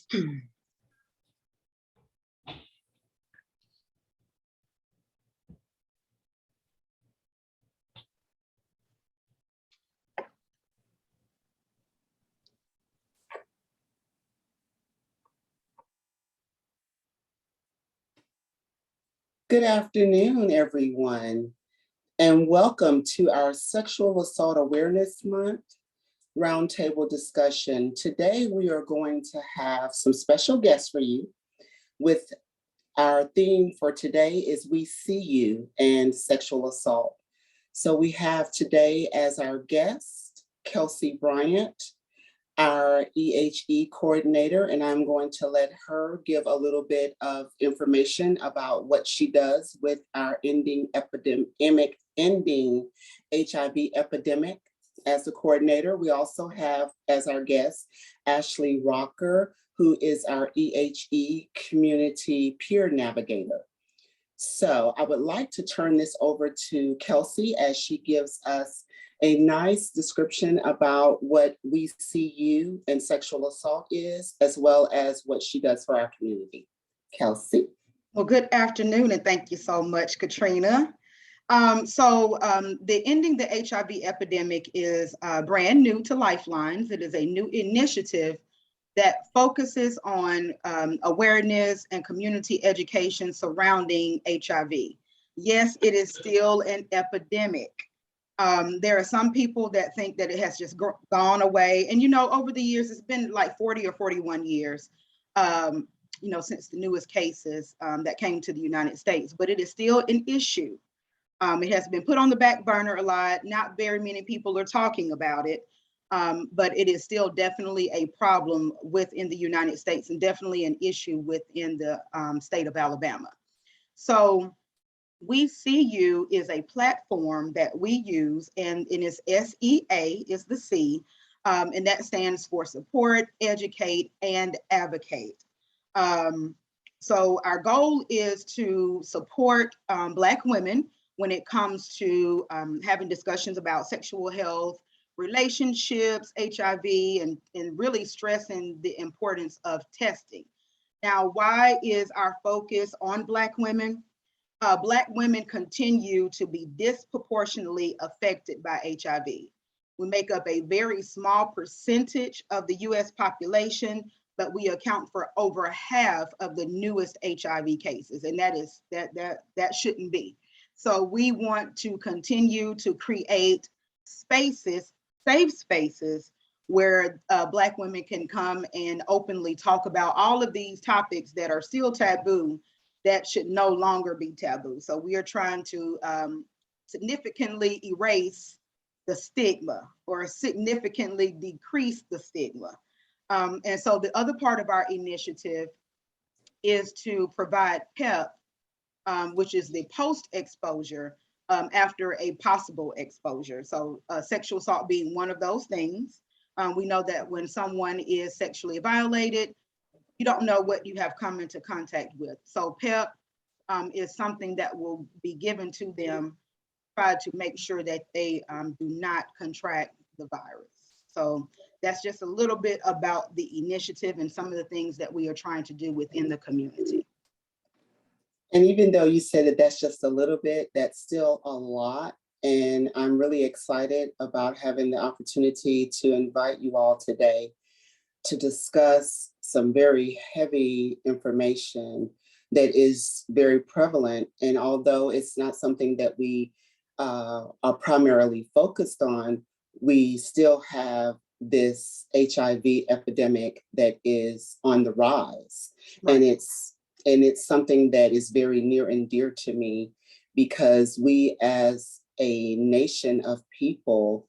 Good afternoon, everyone, and welcome to our Sexual Assault Awareness Month Roundtable discussion. Today, we are going to have some special guests for you. With our theme for today is We See You and Sexual Assault. So we have today as our guest, Kelsey Bryant, our EHE coordinator, and I'm going to let her give a little bit of information about what she does with our ending HIV epidemic as the coordinator. We also have as our guest, Ashley Rocker, who is our EHE community peer navigator. So I would like to turn this over to Kelsey as she gives us a nice description about what We See You and sexual assault is, as well as what she does for our community. Kelsey. Well, good afternoon, and thank you so much, Katrina. The Ending the HIV Epidemic is brand new to Lifelines. It is a new initiative that focuses on awareness and community education surrounding HIV. Yes, it is still an epidemic. There are some people that think that it has just gone away. And, over the years, it's been like 40 or 41 years, since the newest cases that came to the United States, but it is still an issue. It has been put on the back burner a lot. Not very many people are talking about it, but it is still definitely a problem within the United States and definitely an issue within the state of Alabama. So We See You is a platform that we use, and it is SEA is the C, and that stands for support, educate, and advocate. So our goal is to support Black women when it comes to having discussions about sexual health, relationships, HIV, and really stressing the importance of testing. Now, why is our focus on Black women? Black women continue to be disproportionately affected by HIV. We make up a very small percentage of the US population, but we account for over half of the newest HIV cases, and that shouldn't be. So we want to continue to create spaces, safe spaces, where Black women can come and openly talk about all of these topics that are still taboo, that should no longer be taboo. So we are trying to significantly erase the stigma or significantly decrease the stigma. And so the other part of our initiative is to provide PEP, which is the post-exposure after a possible exposure. So sexual assault being one of those things. We know that when someone is sexually violated, you don't know what you have come into contact with. So PEP is something that will be given to them, try to make sure that they do not contract the virus. So that's just a little bit about the initiative and some of the things that we are trying to do within the community. And even though you said that that's just a little bit, that's still a lot. And I'm really excited about having the opportunity to invite you all today to discuss some very heavy information that is very prevalent. And although it's not something that we are primarily focused on, we still have this HIV epidemic that is on the rise. Right. And it's something that is very near and dear to me, because we as a nation of people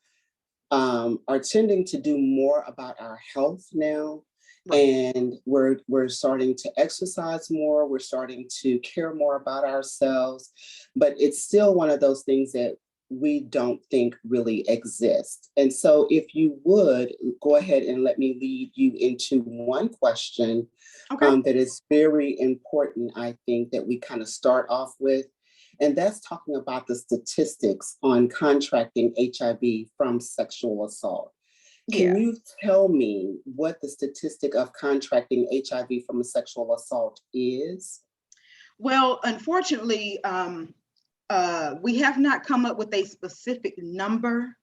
are tending to do more about our health now. Right. And we're starting to exercise more, we're starting to care more about ourselves, but it's still one of those things that we don't think really exist. And so if you would, go ahead and let me lead you into one question. Okay. That is very important, I think, that we kind of start off with. And that's talking about the statistics on contracting HIV from sexual assault. Can Yeah. you tell me what the statistic of contracting HIV from a sexual assault is? Well, unfortunately, we have not come up with a specific number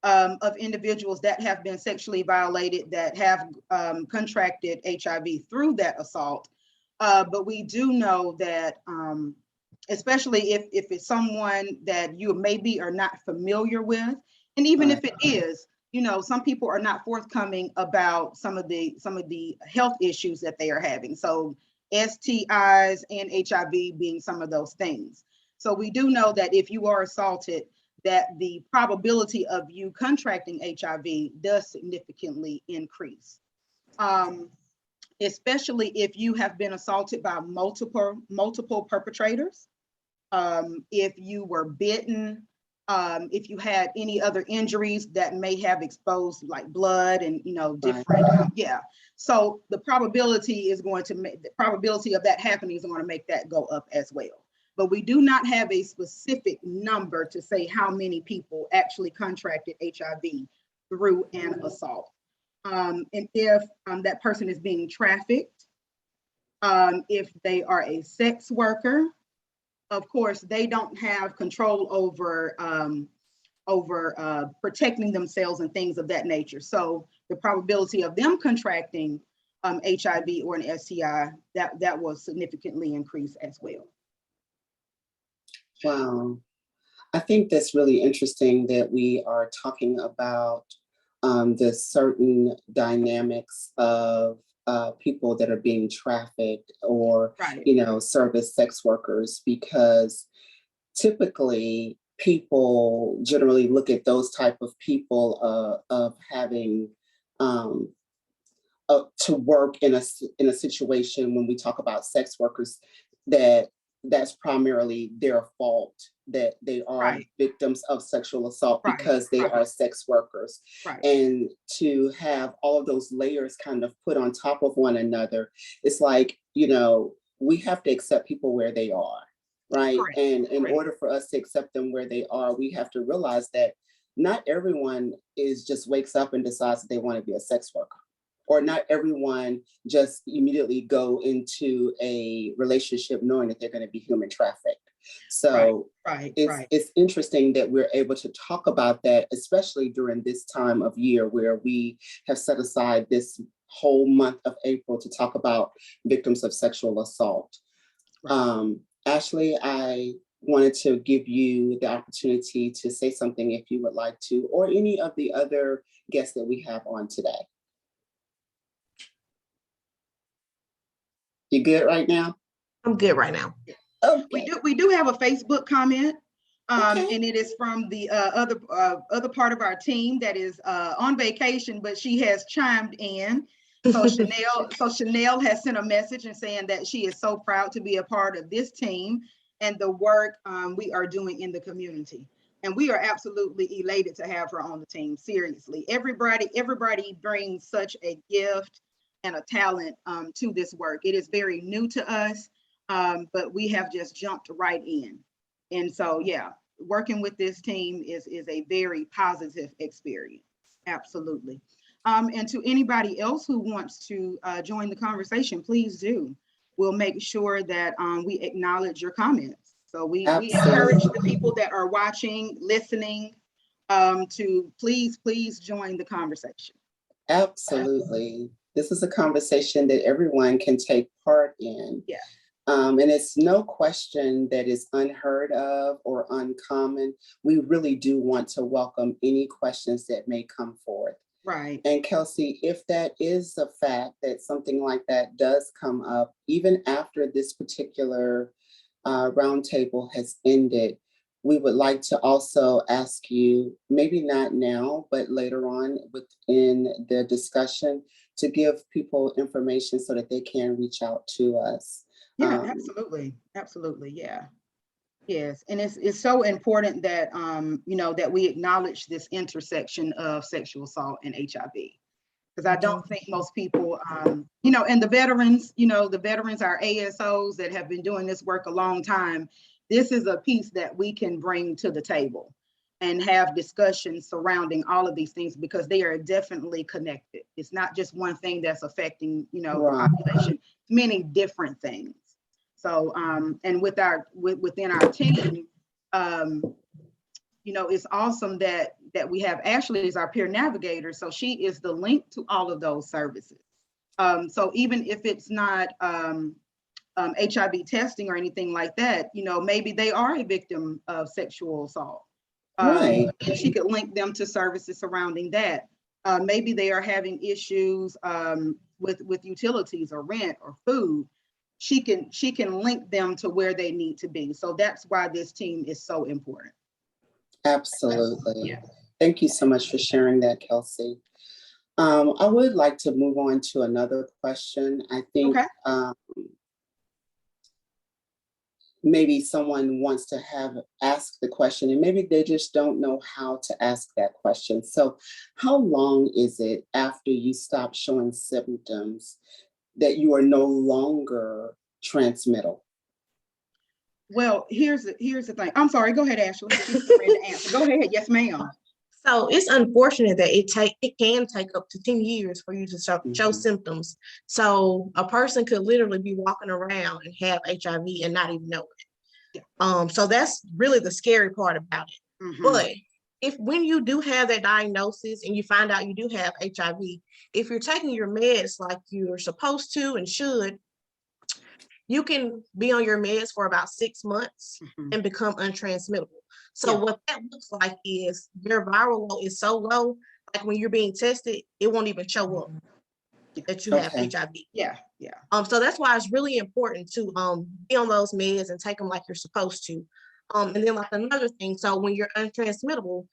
of individuals that have been sexually violated that have contracted HIV through that assault. But we do know that, especially if it's someone that you maybe are not familiar with, and even if it is, you know, some people are not forthcoming about some of the health issues that they are having. So STIs and HIV being some of those things. So we do know that if you are assaulted, that the probability of you contracting HIV does significantly increase. Especially if you have been assaulted by multiple perpetrators, if you were bitten, if you had any other injuries that may have exposed like blood and, you know, different, yeah. So the probability is going to make, the probability of that happening is going to make that go up as well. But we do not have a specific number to say how many people actually contracted HIV through an assault. And if that person is being trafficked, if they are a sex worker, of course, they don't have control over protecting themselves and things of that nature. So the probability of them contracting HIV or an STI, that will significantly increase as well. Wow. I think that's really interesting that we are talking about the certain dynamics of people that are being trafficked or, you know, service sex workers, because typically people generally look at those type of people of having to work in a situation when we talk about sex workers, that's primarily their fault, that they are victims of sexual assault because they are sex workers. And to have all of those layers kind of put on top of one another, it's like, you know, we have to accept people where they are, right? And in order for us to accept them where they are, we have to realize that not everyone just wakes up and decides that they want to be a sex worker. Or not everyone just immediately go into a relationship knowing that they're going to be human trafficked. So it's interesting that we're able to talk about that, especially during this time of year where we have set aside this whole month of April to talk about victims of sexual assault. Ashley, I wanted to give you the opportunity to say something if you would like to, or any of the other guests that we have on today. You good right now? I'm good right now. Okay. We do have a Facebook comment, and it is from the other part of our team that is on vacation, but she has chimed in. So Chanel has sent a message and saying that she is so proud to be a part of this team and the work we are doing in the community. And we are absolutely elated to have her on the team. Seriously, everybody brings such a gift and a talent to this work. It is very new to us, but we have just jumped right in. And so, yeah, working with this team is a very positive experience. Absolutely. And to anybody else who wants to join the conversation, please do. We'll make sure that we acknowledge your comments. So we encourage the people that are watching, listening, to please join the conversation. Absolutely. This is a conversation that everyone can take part in. Yeah. And it's no question that is unheard of or uncommon. We really do want to welcome any questions that may come forth. Right. And Kelsey, if that is a fact that something like that does come up, even after this particular roundtable has ended, we would like to also ask you, maybe not now, but later on within the discussion, to give people information so that they can reach out to us. Yeah, absolutely. Absolutely. Yeah. Yes. And it's so important that, you know, that we acknowledge this intersection of sexual assault and HIV. Because I don't think most people, you know, and the veterans, our ASOs that have been doing this work a long time, this is a piece that we can bring to the table. and have discussions surrounding all of these things, because they are definitely connected. It's not just one thing that's affecting, you know, the population, it's many different things. So, and within our team, you know, it's awesome that we have Ashley as our peer navigator. So she is the link to all of those services. So even if it's not HIV testing or anything like that, you know, maybe they are a victim of sexual assault. Right. And she could link them to services surrounding that. Maybe they are having issues with utilities or rent or food. She can link them to where they need to be. So that's why this team is so important. Absolutely. Yeah. Thank you so much for sharing that, Kelsey. I would like to move on to another question. I think maybe someone wants to ask the question, and maybe they just don't know how to ask that question. So how long is it after you stop showing symptoms that you are no longer transmittable? Well, here's the thing. I'm sorry, go ahead, Ashley. She's ready to answer. Go ahead. Yes, ma'am. So it's unfortunate that it can take up to 10 years for you to show symptoms. So a person could literally be walking around and have HIV and not even know it. Yeah. So that's really the scary part about it. But when you do have that diagnosis and you find out you do have HIV, if you're taking your meds like you're supposed to and should, you can be on your meds for about 6 months and become untransmittable. So what that looks like is your viral load is so low, like when you're being tested, it won't even show up that you have HIV. Yeah. So that's why it's really important to be on those meds and take them like you're supposed to. And then like another thing, so when you're untransmittable,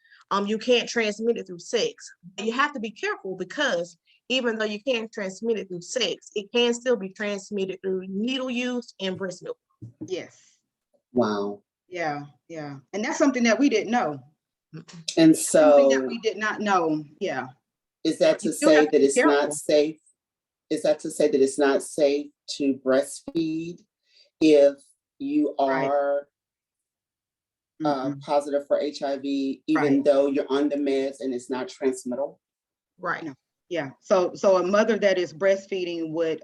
you can't transmit it through sex. But you have to be careful, because even though you can't transmit it through sex, it can still be transmitted through needle use and breast milk. Yes. Wow. Yeah. And that's something that we didn't know. And so something that we did not know. Yeah. Is that to say that it's not safe? Is that to say that it's not safe to breastfeed if you are positive for HIV, even though you're on the meds and it's not transmittable? Right. No. Yeah. So a mother that is breastfeeding would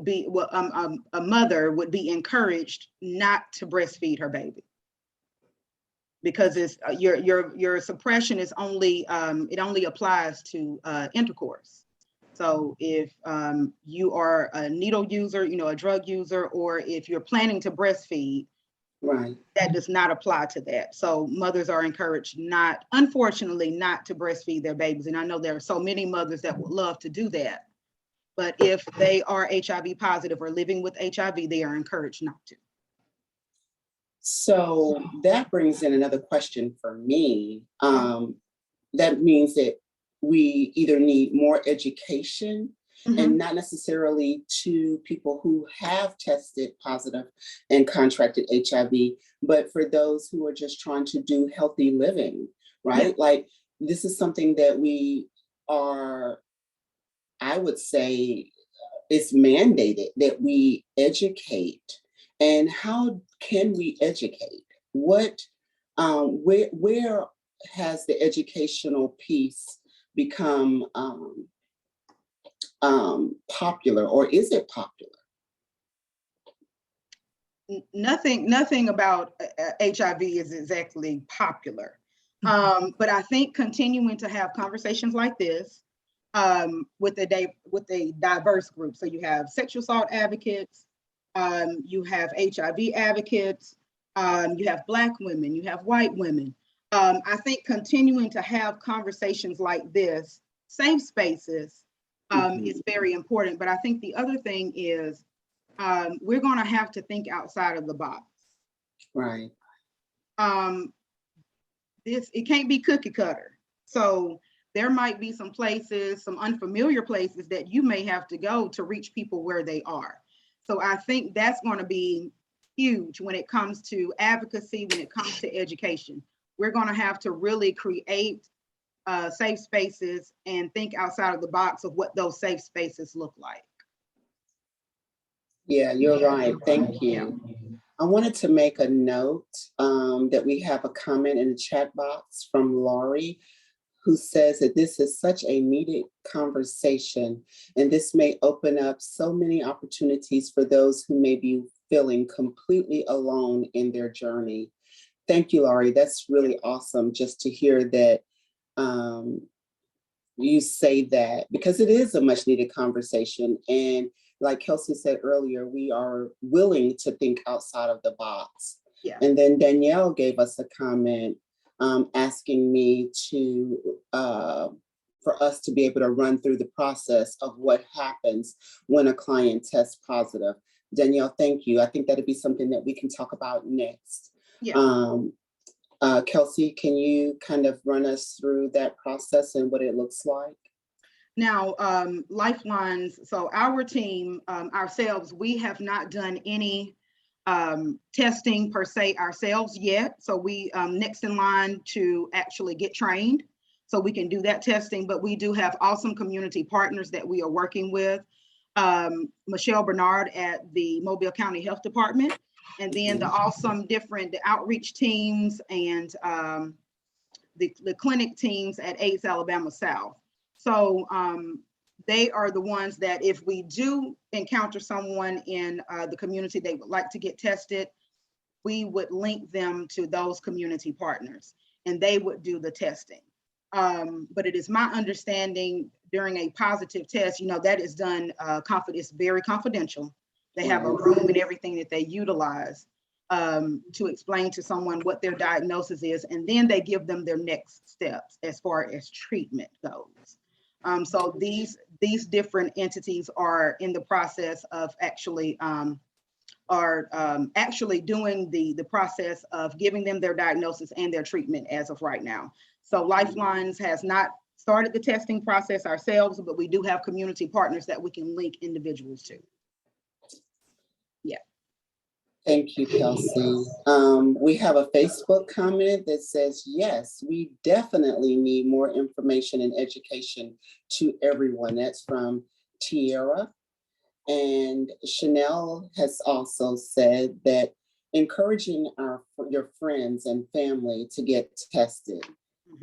be a mother would be encouraged not to breastfeed her baby, because it's your suppression is only it only applies to intercourse. So if you are a needle user, you know, a drug user, or if you're planning to breastfeed, that does not apply to that. So mothers are encouraged unfortunately, not to breastfeed their babies. And I know there are so many mothers that would love to do that, but if they are HIV positive or living with HIV, they are encouraged not to. So that brings in another question for me. That means that we either need more education, and not necessarily to people who have tested positive and contracted HIV, but for those who are just trying to do healthy living, right? Like, this is something that we are, I would say, it's mandated that we educate. And how can we educate? What, where has the educational piece become popular, or is it popular? Nothing about HIV is exactly popular. But I think continuing to have conversations like this with a diverse group. So you have sexual assault advocates, you have HIV advocates, you have Black women, you have white women. I think continuing to have conversations like this, safe spaces, is very important. But I think the other thing is we're going to have to think outside of the box. Right. It can't be cookie cutter. So there might be some places, some unfamiliar places that you may have to go to reach people where they are. So I think that's going to be huge when it comes to advocacy, when it comes to education. We're going to have to really create safe spaces and think outside of the box of what those safe spaces look like. Yeah, you're right. Thank you. I wanted to make a note that we have a comment in the chat box from Laurie, who says that this is such a needed conversation, and this may open up so many opportunities for those who may be feeling completely alone in their journey. Thank you, Laurie. That's really awesome just to hear that you say that, because it is a much needed conversation. And like Kelsey said earlier, we are willing to think outside of the box. Yeah. And then Danielle gave us a comment asking me to, for us to be able to run through the process of what happens when a client tests positive. Danielle, thank you. I think that'd be something that we can talk about next. Yeah. Kelsey, can you kind of run us through that process and what it looks like? Now, Lifelines, so our team, ourselves, we have not done any testing per se ourselves yet. So we next in line to actually get trained so we can do that testing, but we do have awesome community partners that we are working with. Michelle Bernard at the Mobile County Health Department, and then the awesome the outreach teams and the clinic teams at AIDS Alabama South. So they are the ones that if we do encounter someone in the community they would like to get tested, we would link them to those community partners and they would do the testing. But it is my understanding during a positive test, you know, that is done, it's very confidential. They have a room and everything that they utilize to explain to someone what their diagnosis is, and then they give them their next steps as far as treatment goes. So these different entities are in the process of actually doing the process of giving them their diagnosis and their treatment as of right now. So Lifelines has not started the testing process ourselves, but we do have community partners that we can link individuals to. Yeah. Thank you, Kelsey. We have a Facebook comment that says, yes, we definitely need more information and education to everyone. That's from Tierra. And Chanel has also said that encouraging your friends and family to get tested.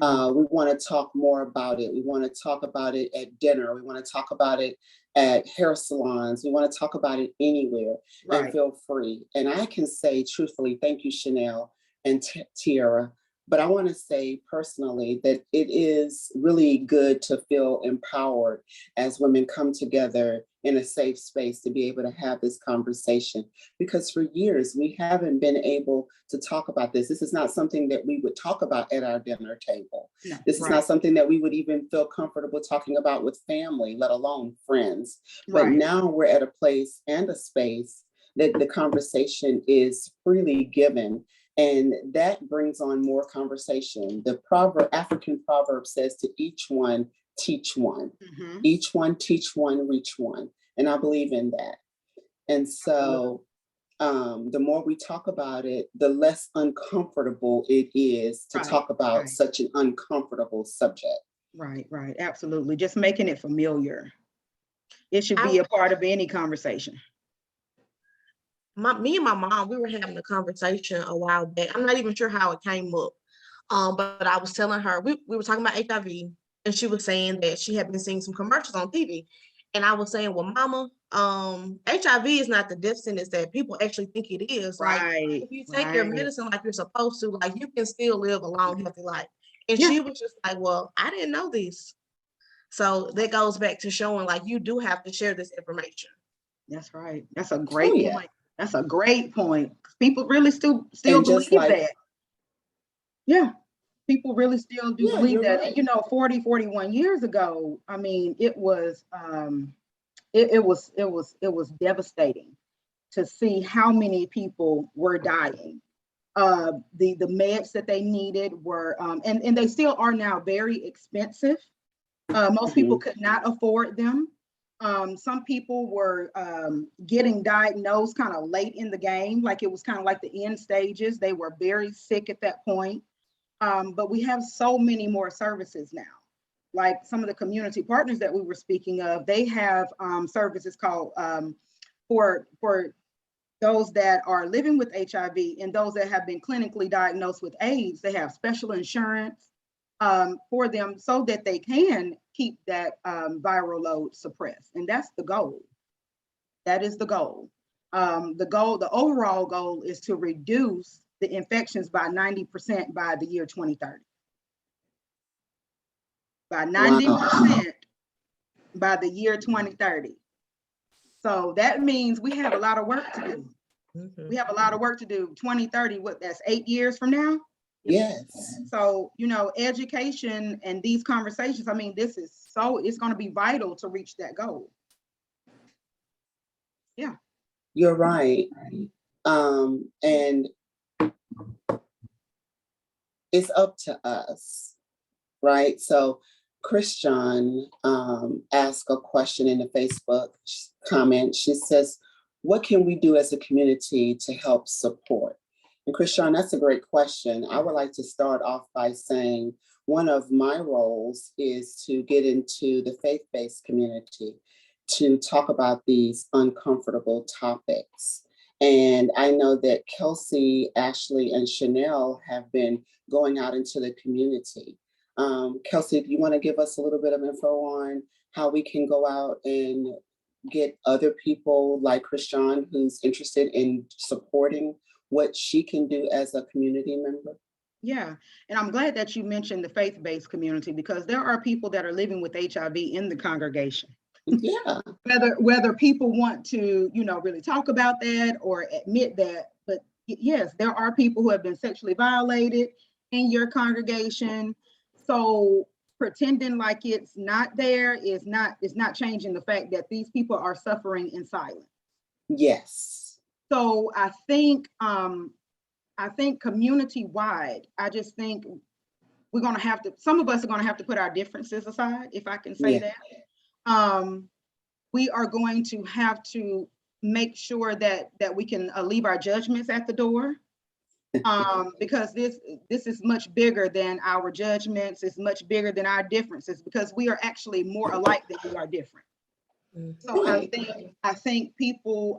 We want to talk more about it. We want to talk about it at dinner. We want to talk about it at hair salons. We want to talk about it anywhere. Right. And feel free. And I can say truthfully, thank you, Chanel and Tierra. But I want to say personally that it is really good to feel empowered as women come together in a safe space to be able to have this conversation. Because for years, we haven't been able to talk about this. This is not something that we would talk about at our dinner table. No, this is not something that we would even feel comfortable talking about with family, let alone friends. But now we're at a place and a space that the conversation is freely given. And that brings on more conversation. The African proverb says to each one, teach one. Each one, teach one, reach one. And I believe in that. And so the more we talk about it, the less uncomfortable it is to talk about such an uncomfortable subject. Right. Absolutely. Just making it familiar. It should be a part of any conversation. Me and my mom, we were having a conversation a while back. I'm not even sure how it came up. But I was telling her, we were talking about HIV, and she was saying that she had been seeing some commercials on TV. And I was saying, well, Mama, HIV is not the death sentence that people actually think it is. Like, if you take your medicine like you're supposed to, like, you can still live a long, healthy life. And she was just like, well, I didn't know this. So that goes back to showing, like, you do have to share this information. That's right. That's a great point. That's a great point. People really still believe that. Yeah. People really still do believe that. Right. You know, 40, 41 years ago, I mean, it was devastating to see how many people were dying. The meds that they needed were, and they still are now very expensive. Most people could not afford them. Some people were getting diagnosed kind of late in the game, like it was kind of like the end stages. They were very sick at that point. But we have so many more services now. Like some of the community partners that we were speaking of, they have services called for those that are living with HIV and those that have been clinically diagnosed with AIDS, they have special insurance for them so that they can keep that viral load suppressed. And that's the goal. That is the goal. The overall goal is to reduce the infections by 90% by the year 2030. By 90% by the year 2030. So that means we have a lot of work to do. We have a lot of work to do. 2030, what, that's 8 years from now? Yes. So, you know, education and these conversations, I mean, this is it's going to be vital to reach that goal. Yeah. You're right. And it's up to us, right? So Christian asked a question in the Facebook comment. She says, what can we do as a community to help support? And Christian, that's a great question. I would like to start off by saying one of my roles is to get into the faith-based community to talk about these uncomfortable topics. And I know that Kelsey, Ashley, and Chanel have been going out into the community. Kelsey, do you want to give us a little bit of info on how we can go out and get other people like Christian who's interested in supporting what she can do as a community member? Yeah, and I'm glad that you mentioned the faith-based community because there are people that are living with HIV in the congregation. Yeah. Whether people want to, you know, really talk about that or admit that, but yes, there are people who have been sexually violated in your congregation. So pretending like it's not there is not changing the fact that these people are suffering in silence. Yes. So I think community-wide, I just think we're going to have to, some of us are going to have to put our differences aside, if I can say that. We are going to have to make sure that we can leave our judgments at the door. Because this is much bigger than our judgments, it's much bigger than our differences, because we are actually more alike than we are different. So I think people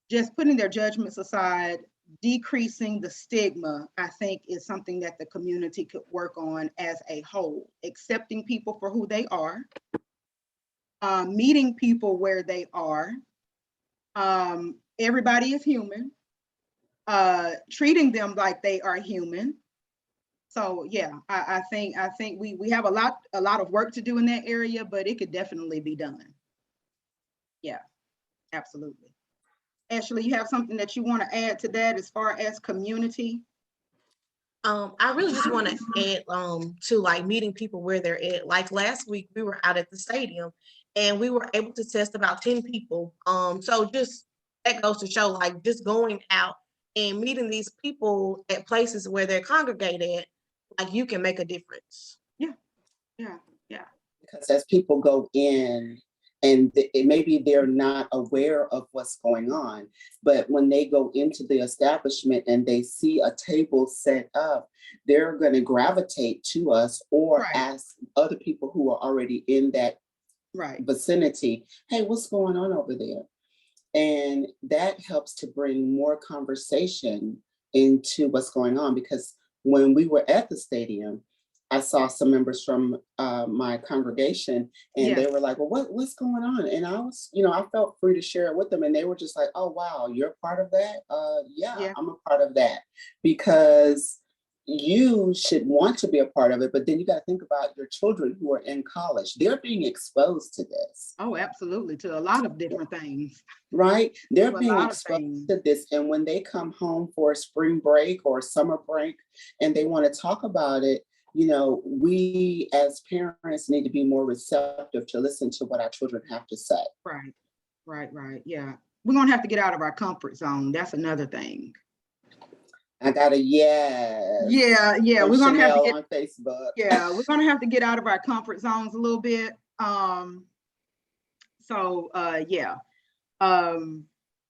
just putting their judgments aside, decreasing the stigma, I think is something that the community could work on as a whole, accepting people for who they are, meeting people where they are. Everybody is human. Treating them like they are human. So yeah, I think we have a lot of work to do in that area, but it could definitely be done. Yeah, absolutely. Ashley, you have something that you want to add to that as far as community? I really just want to add to like meeting people where they're at. Like last week, we were out at the stadium and we were able to test about 10 people. So just that goes to show like just going out and meeting these people at places where they're congregated, like you can make a difference. Yeah. Because as people go in and maybe they're not aware of what's going on, but when they go into the establishment and they see a table set up, they're going to gravitate to us or ask other people who are already in that vicinity, hey, what's going on over there? And that helps to bring more conversation into what's going on, because when we were at the stadium, I saw some members from my congregation and they were like, well, what's going on? And I was, I felt free to share it with them. And they were just like, oh, wow, you're a part of that? Yeah, I'm a part of that. Because you should want to be a part of it, but then you got to think about your children who are in college. They're being exposed to this. Oh, absolutely. To a lot of different things. Right? They're being exposed to this. And when they come home for a spring break or summer break and they want to talk about it, we as parents need to be more receptive to listen to what our children have to say. Right. Yeah. We're going to have to get out of our comfort zone. That's another thing. I got a yes. Yeah. We're going to have to get on Facebook. Yeah, we're going to have to get out of our comfort zones a little bit. I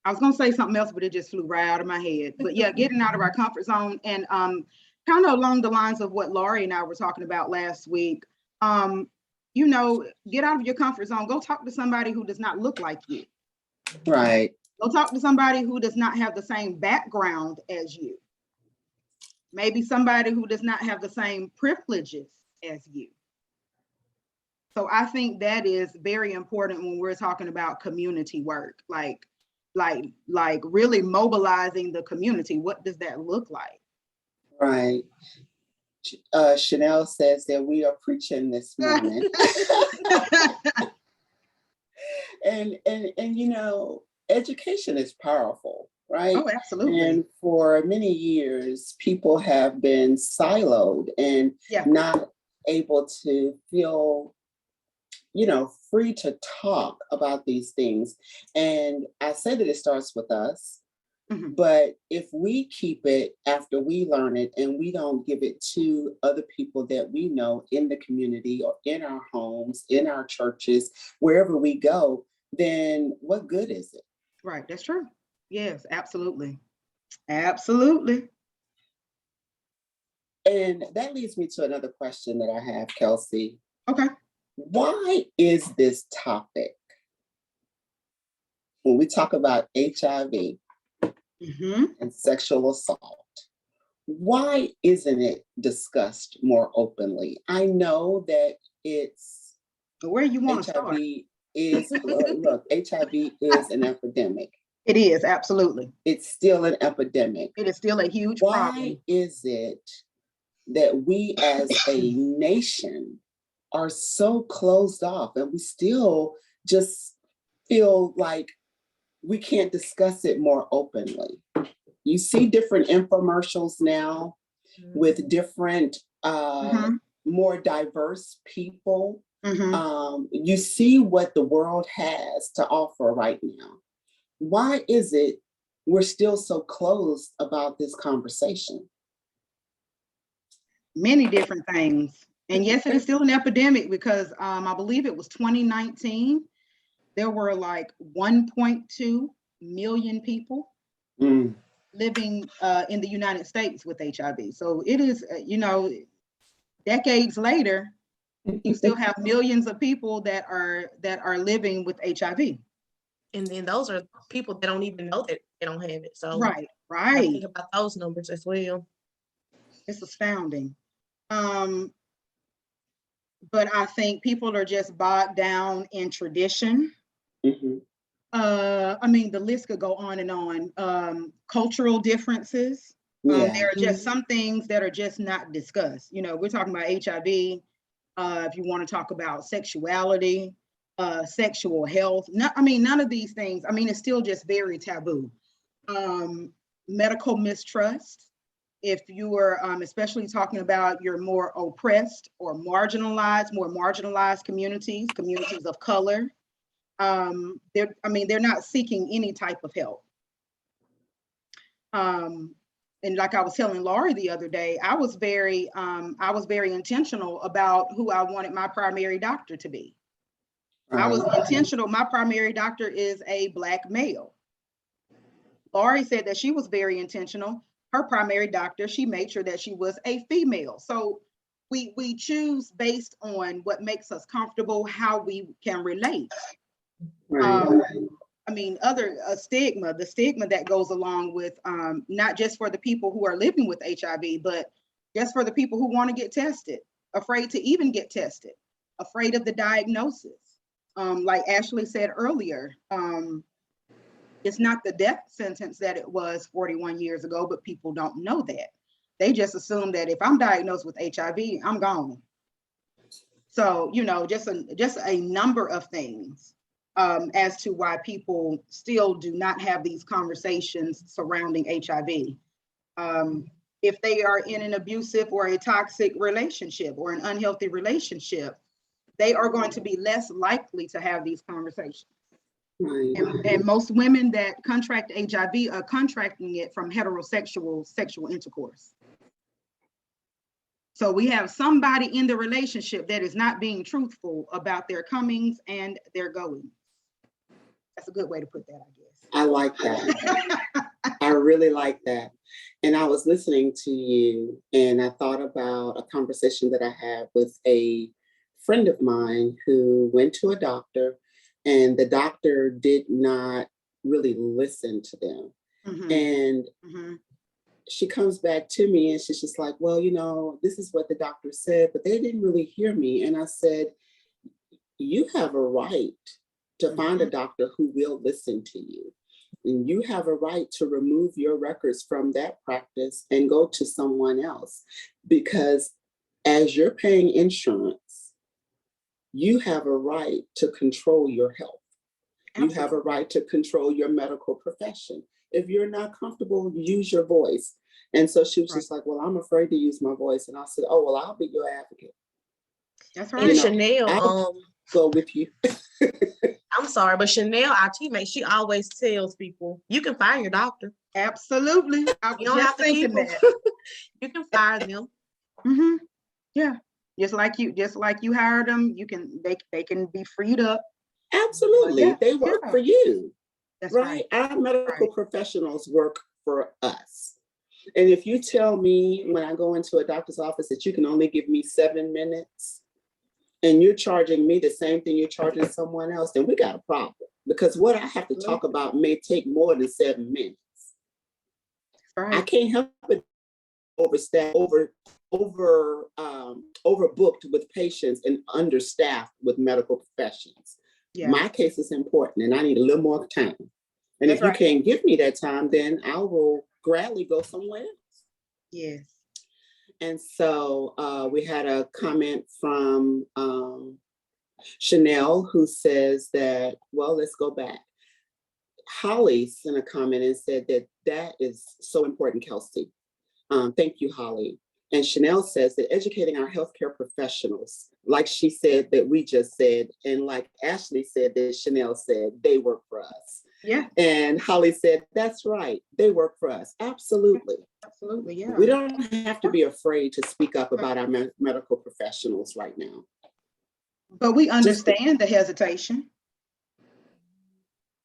was going to say something else, but it just flew right out of my head. But yeah, getting out of our comfort zone and kind of along the lines of what Laurie and I were talking about last week. Get out of your comfort zone. Go talk to somebody who does not look like you. Right. Go talk to somebody who does not have the same background as you. Maybe somebody who does not have the same privileges as you. So I think that is very important when we're talking about community work, like really mobilizing the community. What does that look like? Right. Chanel says that we are preaching this morning. and you know, education is powerful, right? Oh, absolutely. And for many years, people have been siloed and not able to feel, you know, free to talk about these things. And I say that it starts with us. Mm-hmm. But if we keep it after we learn it and we don't give it to other people that we know in the community or in our homes, in our churches, wherever we go, then what good is it? Right, that's true. Yes, absolutely. Absolutely. And that leads me to another question that I have, Kelsey. Okay. Why is this topic, when we talk about HIV, and sexual assault, why isn't it discussed more openly? I know that it's where you want HIV to start. Is look, HIV is an epidemic. It is, absolutely. It's still an epidemic. It is still a huge problem. Why is it that we as a nation are so closed off and we still just feel like we can't discuss it more openly? You see different infomercials now with different, more diverse people. You see what the world has to offer right now. Why is it we're still so closed about this conversation? Many different things. And yes, it is still an epidemic because I believe it was 2019. There were like 1.2 million people living in the United States with HIV. So it is, you know, decades later, you still have millions of people that are living with HIV. And then those are people that don't even know that they don't have it. So right. Think about those numbers as well. It's astounding. But I think people are just bogged down in tradition. I mean, the list could go on and on. Cultural differences. There are just some things that are just not discussed. You know, we're talking about HIV. If you want to talk about sexuality, sexual health, none of these things. I mean, it's still just very taboo. Medical mistrust. If you are especially talking about your more oppressed or more marginalized communities of color, they're not seeking any type of help. And like I was telling Laurie the other day, I was very intentional about who I wanted my primary doctor to be. I was intentional. My primary doctor is a Black male. Laurie said that she was very intentional. Her primary doctor, she made sure that she was a female. So we choose based on what makes us comfortable, how we can relate. I mean, the stigma that goes along with not just for the people who are living with HIV, but just for the people who want to get tested, afraid to even get tested, afraid of the diagnosis. Like Ashley said earlier, it's not the death sentence that it was 41 years ago, but people don't know that. They just assume that if I'm diagnosed with HIV, I'm gone. So, you know, just a number of things as to why people still do not have these conversations surrounding HIV. If they are in an abusive or a toxic relationship or an unhealthy relationship, they are going to be less likely to have these conversations. And most women that contract HIV are contracting it from heterosexual sexual intercourse. So we have somebody in the relationship that is not being truthful about their comings and their goings. That's a good way to put that, I guess. I like that. I really like that. And I was listening to you and I thought about a conversation that I had with a friend of mine who went to a doctor, and the doctor did not really listen to them. Mhm. And Mhm. she comes back to me and she's just like, well, this is what the doctor said, but they didn't really hear me. And I said, you have a right to find a Mhm. doctor who will listen to you. And you have a right to remove your records from that practice and go to someone else. Because as you're paying insurance, you have a right to control your health. You have a Absolutely. right to control your medical profession. If you're not comfortable, use your voice. And so she was Right. just like, well, I'm afraid to use my voice. And I said, oh, well, I'll be your advocate. That's And right. Chanel, I'll go with you. I'm sorry, but Chanel, our teammate, she always tells people, you can fire your doctor. Absolutely. I You was don't have just to keep thinking them. that. You can fire them. Hmm. Yeah. Just like you hired them, they can be freed up. Absolutely. Yeah. They work Yeah. for you, That's right? right. Our medical Right. professionals work for us. And if you tell me when I go into a doctor's office that you can only give me 7 minutes and you're charging me the same thing you're charging someone else, then we got a problem. Because what I have to talk Absolutely. about may take more than 7 minutes. That's I right. can't help it overstaffed, overbooked with patients and understaffed with medical professions. Yeah. My case is important and I need a little more time. And That's if you right. can't give me that time, then I will gladly go somewhere else. Yes. And so we had a comment from Chanel who says that, well, let's go back. Holly sent a comment and said that is so important, Kelsey. Thank you, Holly. And Chanel says that educating our healthcare professionals, like she said that we just said, and like Ashley said that Chanel said, they work for us. Yeah. And Holly said, that's right, they work for us. Absolutely. Absolutely. Yeah. We don't have to be afraid to speak up about our medical professionals right now. But we Just understand the hesitation. yeah,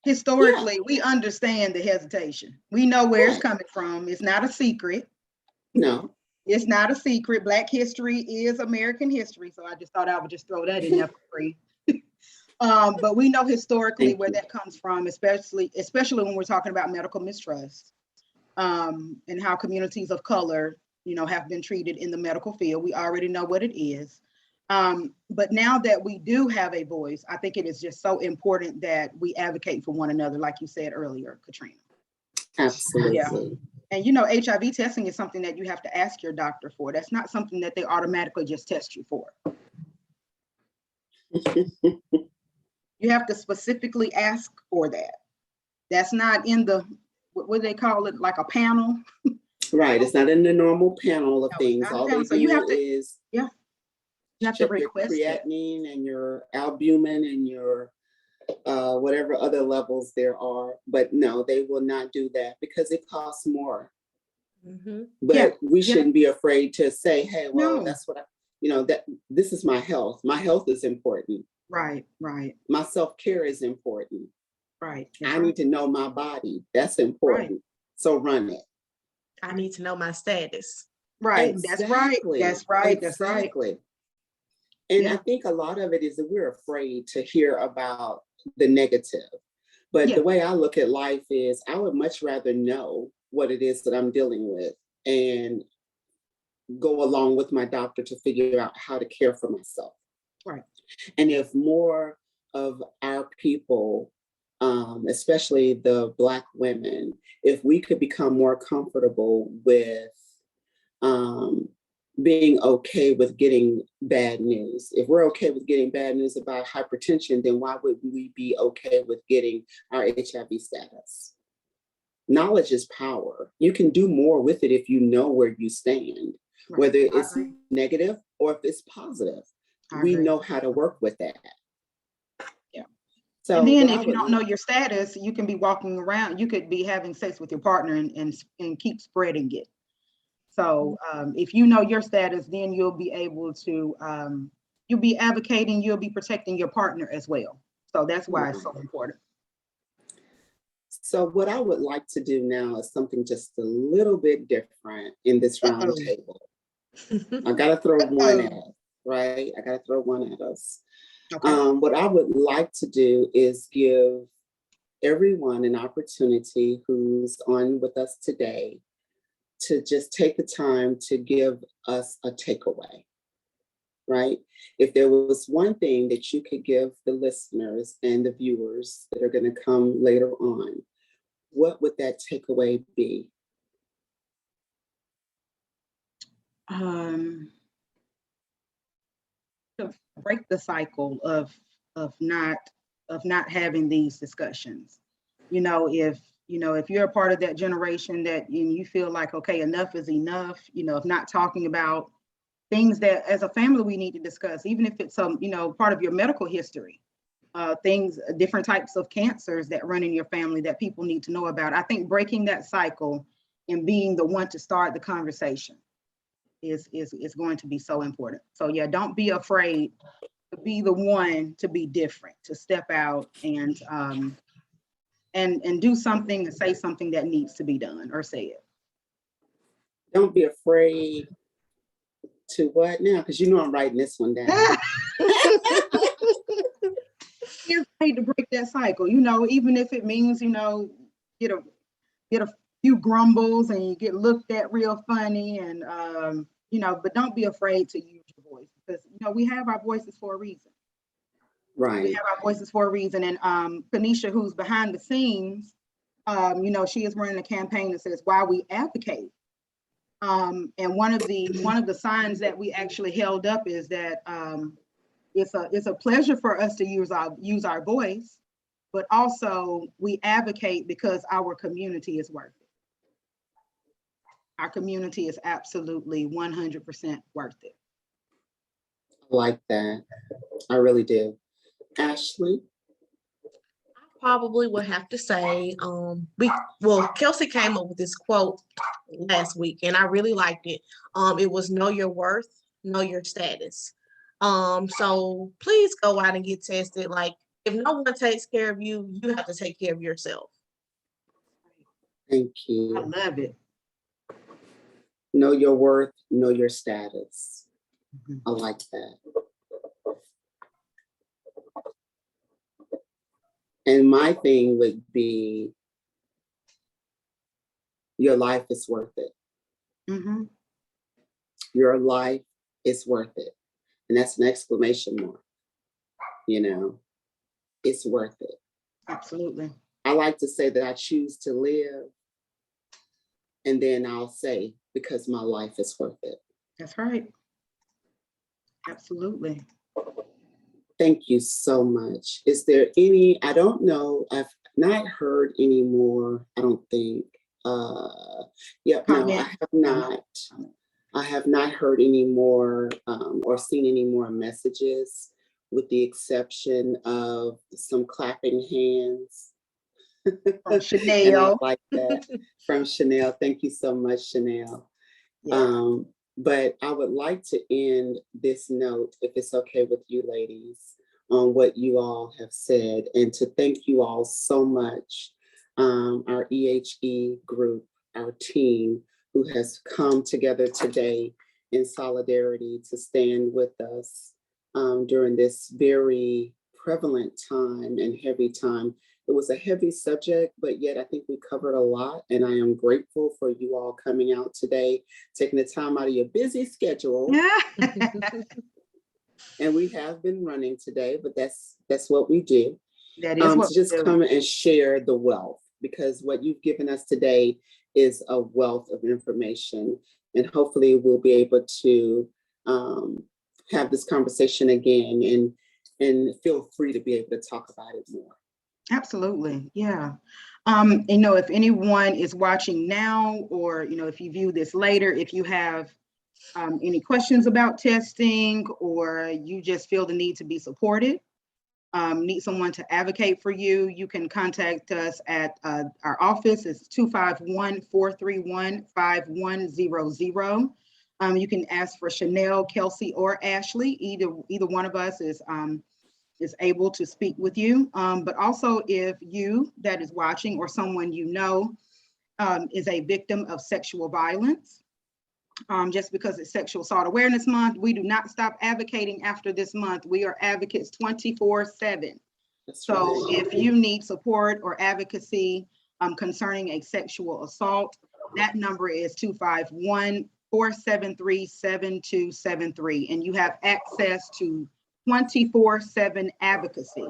Historically, we understand the hesitation. We know where it's right. coming from. It's not a secret. No. It's not a secret. Black history is American history. So I just thought I would just throw that in there for free. But we know historically Thank where you. that comes from, especially when we're talking about medical mistrust, and how communities of color, have been treated in the medical field. We already know what it is. But now that we do have a voice, I think it is just so important that we advocate for one another, like you said earlier, Katrina. Absolutely. Yeah. And HIV testing is something that you have to ask your doctor for. That's not something that they automatically just test you for. You have to specifically ask for that. That's not in the, what do they call it, like a panel? Right. It's not in the normal panel of No, it's things. not a All they panel. So you do have to, is yeah, you have to check your request it. creatinine and your albumin and your whatever other levels there are. But no, they will not do that because it costs more. Mm-hmm. But Yeah, we yeah. shouldn't be afraid to say, hey, well, No. that's what that this is my health. My health is important. Right, right, My self-care is important. right. I need to know my body. That's important. So run it. I need to know my status. Right. That's right. Exactly. That's right. That's right. Exactly. And I Yeah. think a lot of it is that we're afraid to hear about the negative. But Yeah. the way I look at life is I would much rather know what it is that I'm dealing with and go along with my doctor to figure out how to care for myself. Right. And if more of our people, especially the Black women, if we could become more comfortable with being okay with getting bad news. If we're okay with getting bad news about hypertension, then why would we be okay with getting our HIV status? Knowledge is power. You can do more with it if you know where you stand, Right. whether it's negative or if it's positive. We know how to work with that. Yeah. So and then if you don't know your status, you can be walking around, you could be having sex with your partner and keep spreading it. So if you know your status, then you'll be able to, you'll be advocating, you'll be protecting your partner as well. So that's why it's so important. So what I would like to do now is something just a little bit different in this roundtable. I got to throw one at us, right? I got to throw one at us. Okay. What I would like to do is give everyone an opportunity who's on with us today to just take the time to give us a takeaway, right? If there was one thing that you could give the listeners and the viewers that are going to come later on, what would that takeaway be? To break the cycle of not having these discussions. If you're a part of that generation that you feel like, okay, enough is enough, of not talking about things that as a family we need to discuss, even if it's part of your medical history, things, different types of cancers that run in your family that people need to know about. I think breaking that cycle and being the one to start the conversation is going to be so important. So yeah, don't be afraid to be the one to be different, to step out and do something, and say something that needs to be done or said. Don't be afraid to what now? Because I'm writing this one down. You're afraid to break that cycle, even if it means, get a few grumbles and you get looked at real funny, and but don't be afraid to use your voice, because we have our voices for a reason. Right. We have our voices for a reason. And Kanisha, who's behind the scenes, she is running a campaign that says why we advocate. And one of the signs that we actually held up is that it's a pleasure for us to use our voice, but also we advocate because our community is worth it. Our community is absolutely 100% worth it. I like that. I really do. Ashley? I probably would have to say, Kelsey came up with this quote last week and I really liked it. It was know your worth, know your status. So please go out and get tested. Like, if no one takes care of you, you have to take care of yourself. Thank you. I love it. Know your worth, know your status. Mm-hmm. I like that. And my thing would be, your life is worth it. Mm-hmm. Your life is worth it. And that's an exclamation mark. It's worth it. Absolutely. I like to say that I choose to live. And then I'll say, because my life is worth it. That's right. Absolutely. Thank you so much. Is there any, I don't know, I've not heard any more, I don't think. No, I have not. I have not heard any more or seen any more messages, with the exception of some clapping hands. From Chanel. And I like that. From Chanel. Thank you so much, Chanel. Yeah. But I would like to end this note, if it's okay with you ladies, on what you all have said, and to thank you all so much, our EHE group, our team, who has come together today in solidarity to stand with us during this very prevalent time and heavy time. It was a heavy subject, but yet I think we covered a lot, and I am grateful for you all coming out today, taking the time out of your busy schedule. And we have been running today, but that's what we do. That is what to just come and share the wealth, because what you've given us today is a wealth of information, and hopefully we'll be able to have this conversation again and feel free to be able to talk about it more. Absolutely. Yeah. If anyone is watching now, or, if you view this later, if you have any questions about testing, or you just feel the need to be supported, need someone to advocate for you, you can contact us at our office. It's 251-431-5100. You can ask for Chanel, Kelsey, or Ashley. Either one of us is able to speak with you. But also, if you that is watching, or someone is a victim of sexual violence, just because it's Sexual Assault Awareness Month, we do not stop advocating after this month. We are advocates 24/7. That's So right. if you need support or advocacy concerning a sexual assault, that number is 251-473-7273, and you have access to 24/7 advocacy.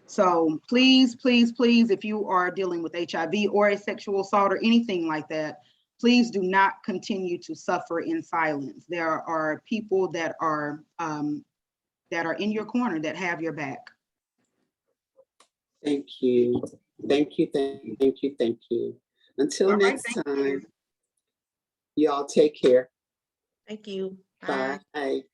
So please, please, please, if you are dealing with HIV or a sexual assault or anything like that, please do not continue to suffer in silence. There are people that are in your corner that have your back. Thank you. Thank you, thank you, thank you. Until All right, next thank you. time, y'all take care. Thank you. Bye. Bye.